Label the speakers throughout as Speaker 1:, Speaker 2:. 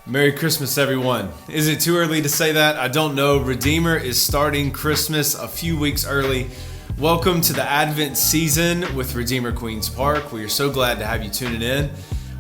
Speaker 1: Merry Christmas, everyone. Is it too early to say that? I don't know. Redeemer is starting Christmas a few weeks early. Welcome to the Advent season with Redeemer Queens Park. We are so glad to have you tuning in.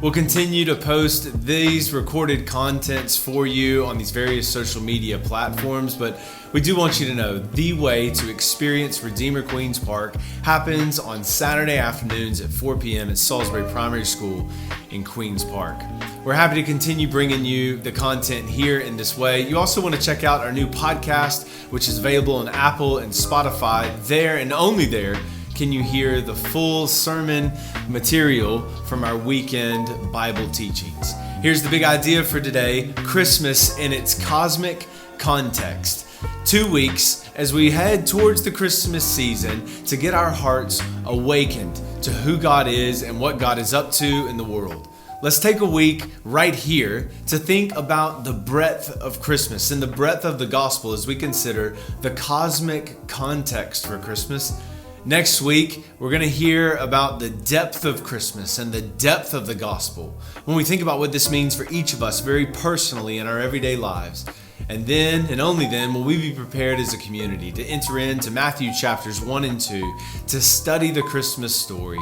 Speaker 1: We'll continue to post these recorded contents for you on these various social media platforms, but we do want you to know the way to experience Redeemer Queens Park happens on Saturday afternoons at 4 p.m. at Salisbury Primary School in Queens Park. We're happy to continue bringing you the content here in this way. You also want to check out our new podcast, which is available on Apple and Spotify. There and only there can you hear the full sermon material from our weekend Bible teachings. Here's the big idea for today: Christmas in its cosmic context. 2 weeks as we head towards the Christmas season to get our hearts awakened to who God is and what God is up to in the world. Let's take a week right here to think about the breadth of Christmas and the breadth of the gospel as we consider the cosmic context for Christmas. Next week, we're going to hear about the depth of Christmas and the depth of the gospel when we think about what this means for each of us very personally in our everyday lives. And then, and only then, will we be prepared as a community to enter into Matthew chapters 1 and 2 to study the Christmas story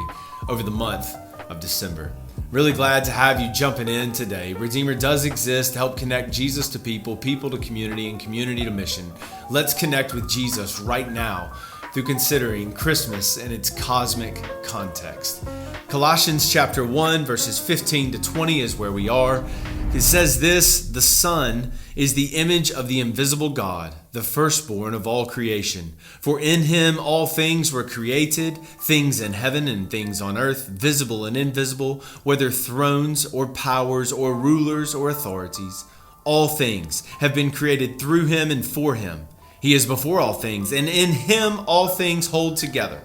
Speaker 1: over the month of December. Really glad to have you jumping in today. Redeemer does exist to help connect Jesus to people, people to community, and community to mission. Let's connect with Jesus right now through considering Christmas in its cosmic context. Colossians chapter 1, verses 15 to 20 is where we are. It says this: the Son is the image of the invisible God, the firstborn of all creation. For in him all things were created, things in heaven and things on earth, visible and invisible, whether thrones or powers or rulers or authorities. All things have been created through him and for him. He is before all things, and in him all things hold together.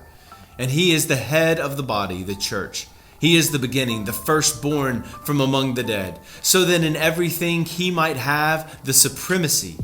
Speaker 1: And he is the head of the body, the church. He is the beginning, the firstborn from among the dead, so that in everything he might have the supremacy.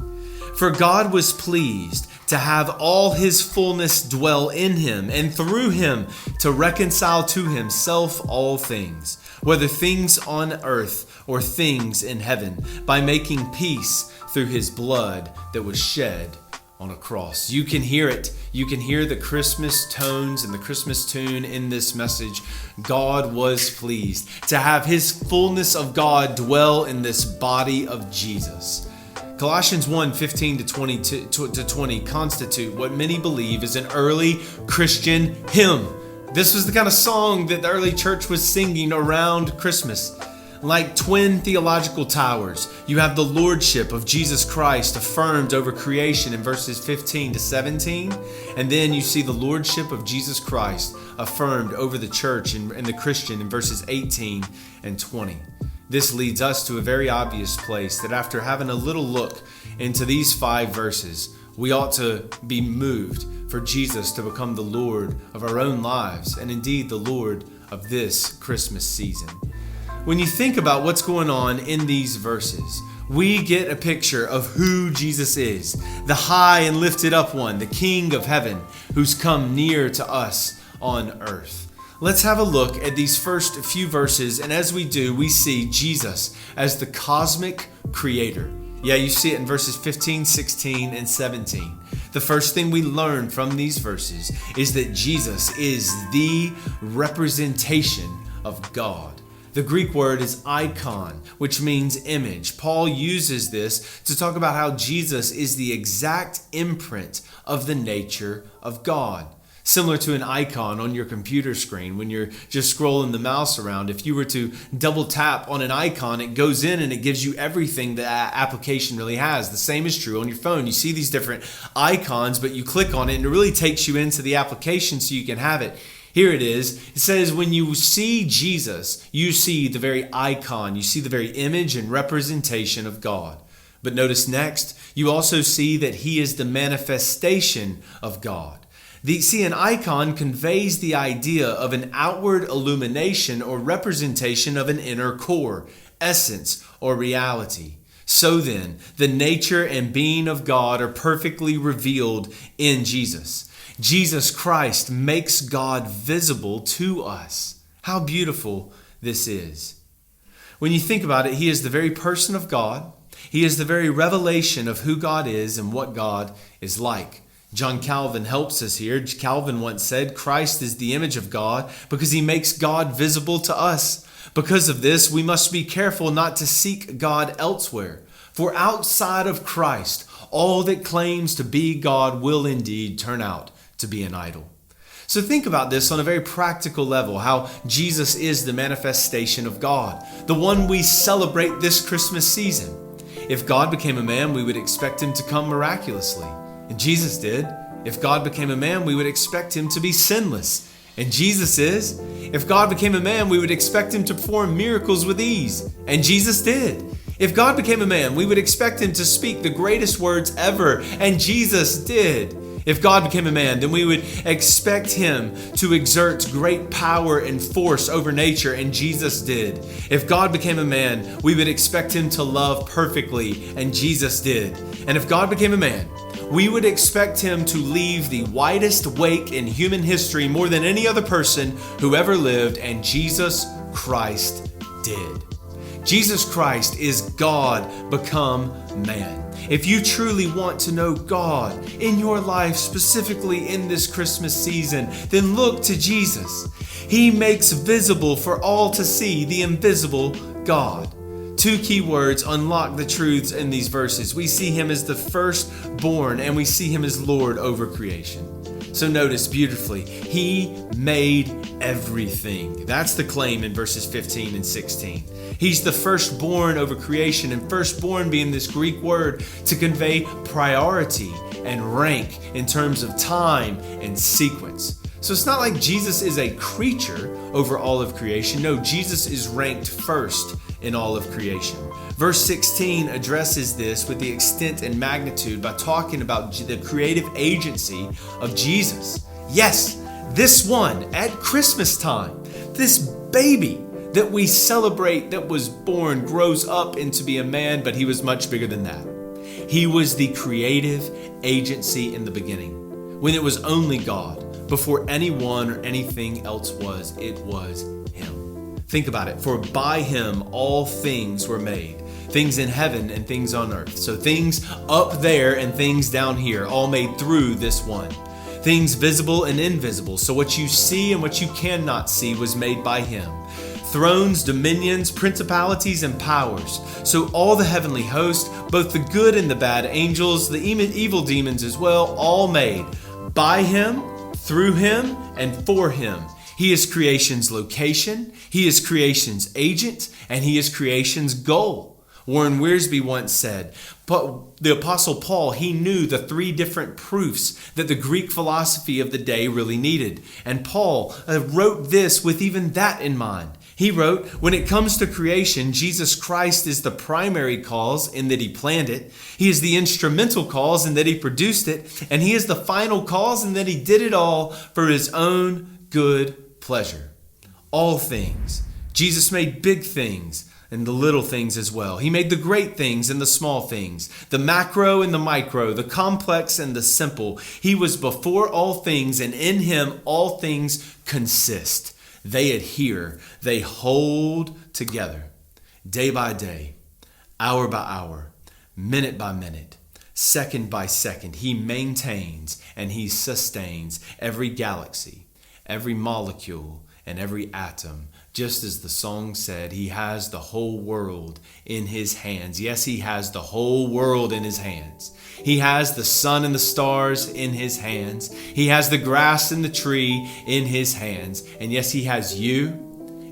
Speaker 1: For God was pleased to have all his fullness dwell in him, and through him to reconcile to himself all things, whether things on earth or things in heaven, by making peace through his blood that was shed on a cross. You can hear it. You can hear the Christmas tones and the Christmas tune in this message. God was pleased to have his fullness of God dwell in this body of Jesus. Colossians 1, 15 to 20 constitute what many believe is an early Christian hymn. This was the kind of song that the early church was singing around Christmas. Like twin theological towers, you have the lordship of Jesus Christ affirmed over creation in verses 15 to 17. And then you see the lordship of Jesus Christ affirmed over the church and the Christian in verses 18 and 20. This leads us to a very obvious place that after having a little look into these 5 verses, we ought to be moved for Jesus to become the Lord of our own lives and indeed the Lord of this Christmas season. When you think about what's going on in these verses, we get a picture of who Jesus is, the high and lifted up one, the King of heaven, who's come near to us on earth. Let's have a look at these first few verses, and as we do, we see Jesus as the cosmic creator. Yeah, you see it in verses 15, 16, and 17. The first thing we learn from these verses is that Jesus is the representation of God. The Greek word is icon, which means image. Paul uses this to talk about how Jesus is the exact imprint of the nature of God. Similar to an icon on your computer screen when you're just scrolling the mouse around. If you were to double tap on an icon, it goes in and it gives you everything that application really has. The same is true on your phone. You see these different icons, but you click on it and it really takes you into the application so you can have it. Here it is. It says when you see Jesus, you see the very icon. You see the very image and representation of God. But notice next, you also see that he is the manifestation of God. An icon conveys the idea of an outward illumination or representation of an inner core, essence, or reality. So then, the nature and being of God are perfectly revealed in Jesus. Jesus Christ makes God visible to us. How beautiful this is. When you think about it, he is the very person of God. He is the very revelation of who God is and what God is like. John Calvin helps us here. Calvin once said, Christ is the image of God because he makes God visible to us. Because of this, we must be careful not to seek God elsewhere. For outside of Christ, all that claims to be God will indeed turn out to be an idol. So think about this on a very practical level, how Jesus is the manifestation of God, the one we celebrate this Christmas season. If God became a man, we would expect him to come miraculously. And Jesus did. If God became a man, we would expect him to be sinless. And Jesus is. If God became a man, we would expect him to perform miracles with ease. And Jesus did. If God became a man, we would expect him to speak the greatest words ever. And Jesus did. If God became a man, then we would expect him to exert great power and force over nature, and Jesus did. If God became a man, we would expect him to love perfectly, and Jesus did. And if God became a man, we would expect him to leave the widest wake in human history more than any other person who ever lived, and Jesus Christ did. Jesus Christ is God become man. If you truly want to know God in your life, specifically in this Christmas season, then look to Jesus. He makes visible for all to see the invisible God. Two key words unlock the truths in these verses. We see him as the firstborn, and we see him as Lord over creation. So notice beautifully, he made everything. That's the claim in verses 15 and 16. He's the firstborn over creation, and firstborn being this Greek word to convey priority and rank in terms of time and sequence. So it's not like Jesus is a creature over all of creation. No, Jesus is ranked first in all of creation. Verse 16 addresses this with the extent and magnitude by talking about the creative agency of Jesus. Yes, this one at Christmas time, this baby that we celebrate that was born grows up into be a man, but he was much bigger than that. He was the creative agency in the beginning, when it was only God. Before anyone or anything else was, it was him. Think about it. For by him all things were made, things in heaven and things on earth. So things up there and things down here, all made through this one. Things visible and invisible. So what you see and what you cannot see was made by him. Thrones, dominions, principalities, and powers. So all the heavenly host, both the good and the bad angels, the evil demons as well, all made by him, through him, and for him. He is creation's location, he is creation's agent, and he is creation's goal. Warren Wiersbe once said, but the Apostle Paul, he knew the three different proofs that the Greek philosophy of the day really needed. And Paul wrote this with even that in mind. He wrote, when it comes to creation, Jesus Christ is the primary cause in that he planned it. He is the instrumental cause in that he produced it. And he is the final cause in that he did it all for his own good pleasure. All things. Jesus made big things and the little things as well. He made the great things and the small things, the macro and the micro, the complex and the simple. He was before all things, and in him all things consist. They adhere, they hold together, day by day, hour by hour, minute by minute, second by second. He maintains and he sustains every galaxy, every molecule, and every atom. Just as the song said, he has the whole world in his hands. Yes, he has the whole world in his hands. He has the sun and the stars in his hands. He has the grass and the tree in his hands. And yes, he has you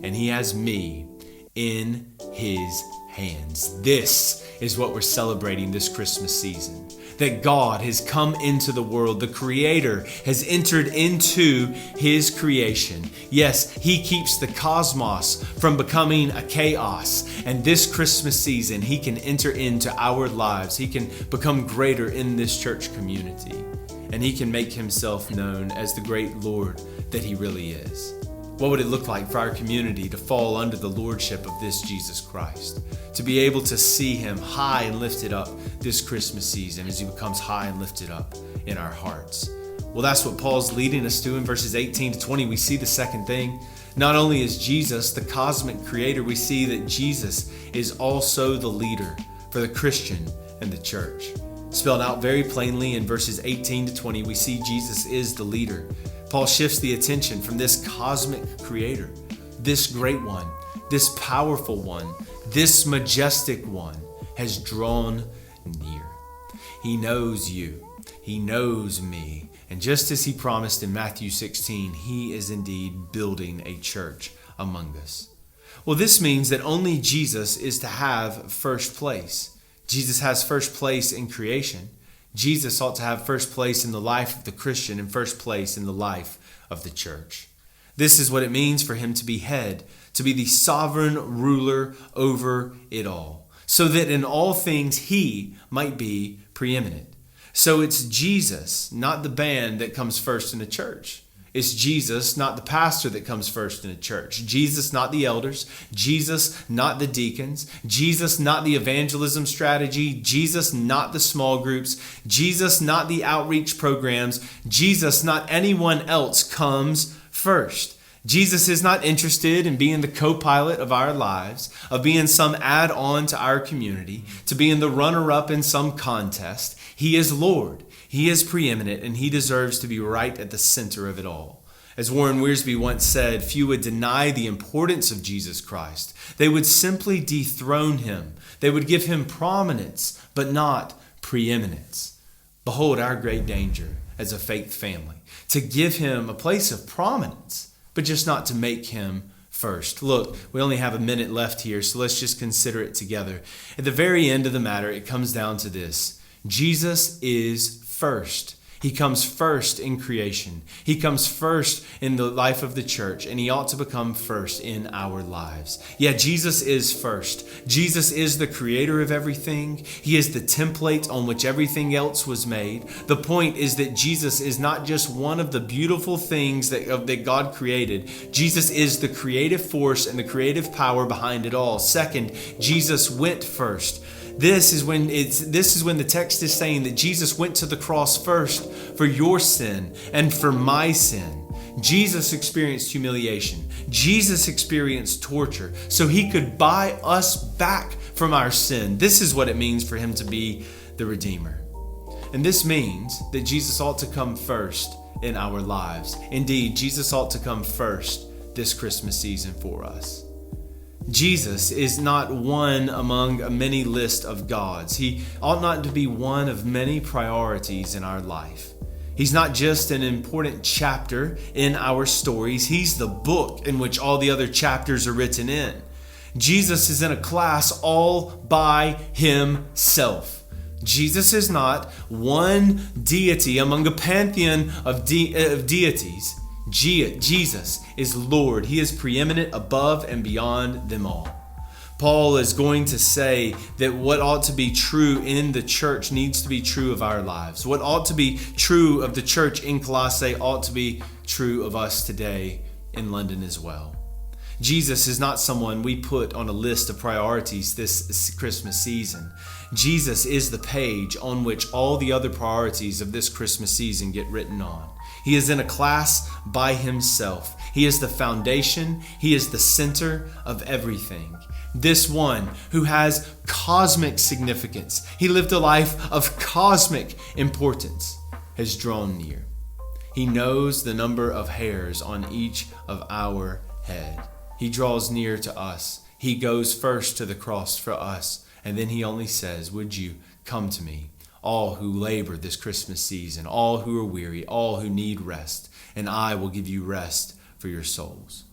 Speaker 1: and he has me in his hands. This is what we're celebrating this Christmas season. That God has come into the world. The Creator has entered into his creation. Yes, he keeps the cosmos from becoming a chaos. And this Christmas season, he can enter into our lives. He can become greater in this church community. And he can make himself known as the great Lord that he really is. What would it look like for our community to fall under the lordship of this Jesus Christ? To be able to see him high and lifted up this Christmas season as he becomes high and lifted up in our hearts. Well, that's what Paul's leading us to in verses 18 to 20. We see the second thing. Not only is Jesus the cosmic creator, we see that Jesus is also the leader for the Christian and the church. Spelled out very plainly in verses 18 to 20, we see Jesus is the leader. Paul shifts the attention from this cosmic creator, this great one, this powerful one, this majestic one has drawn near. He knows you. He knows me. And just as he promised in Matthew 16, he is indeed building a church among us. Well, this means that only Jesus is to have first place. Jesus has first place in creation. Jesus ought to have first place in the life of the Christian and first place in the life of the church. This is what it means for him to be head, to be the sovereign ruler over it all, so that in all things he might be preeminent. So it's Jesus, not the band, that comes first in the church. It's Jesus, not the pastor, that comes first in a church. Jesus, not the elders. Jesus, not the deacons. Jesus, not the evangelism strategy. Jesus, not the small groups. Jesus, not the outreach programs. Jesus, not anyone else comes first. Jesus is not interested in being the co-pilot of our lives, of being some add-on to our community, to being the runner-up in some contest. He is Lord. He is preeminent, and he deserves to be right at the center of it all. As Warren Wiersbe once said, few would deny the importance of Jesus Christ. They would simply dethrone him. They would give him prominence, but not preeminence. Behold our great danger as a faith family, to give him a place of prominence, but just not to make him first. Look, we only have a minute left here, so let's just consider it together. At the very end of the matter, it comes down to this. Jesus is first. He comes first in creation. He comes first in the life of the church, and he ought to become first in our lives. Yeah, Jesus is first. Jesus is the creator of everything. He is the template on which everything else was made. The point is that Jesus is not just one of the beautiful things that God created. Jesus is the creative force and the creative power behind it all. Second, Jesus went first. This is when the text is saying that Jesus went to the cross first for your sin and for my sin. Jesus experienced humiliation. Jesus experienced torture so he could buy us back from our sin. This is what it means for him to be the Redeemer. And this means that Jesus ought to come first in our lives. Indeed, Jesus ought to come first this Christmas season for us. Jesus is not one among a many list of gods. He ought not to be one of many priorities in our life. He's not just an important chapter in our stories. He's the book in which all the other chapters are written in. Jesus is in a class all by himself. Jesus is not one deity among a pantheon of deities. Jesus is Lord. He is preeminent above and beyond them all. Paul is going to say that what ought to be true in the church needs to be true of our lives. What ought to be true of the church in Colossae ought to be true of us today in London as well. Jesus is not someone we put on a list of priorities this Christmas season. Jesus is the page on which all the other priorities of this Christmas season get written on. He is in a class by himself. He is the foundation. He is the center of everything. This one who has cosmic significance, he lived a life of cosmic importance, has drawn near. He knows the number of hairs on each of our head. He draws near to us. He goes first to the cross for us. And then he only says, would you come to me, all who labor this Christmas season, all who are weary, all who need rest, and I will give you rest for your souls.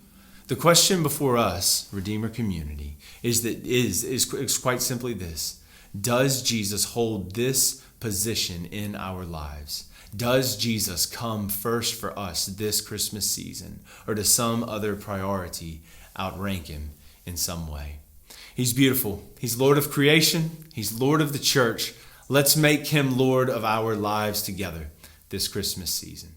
Speaker 1: The question before us, Redeemer community, is quite simply this. Does Jesus hold this position in our lives? Does Jesus come first for us this Christmas season, or does some other priority outrank him in some way? He's beautiful. He's Lord of creation. He's Lord of the church. Let's make him Lord of our lives together this Christmas season.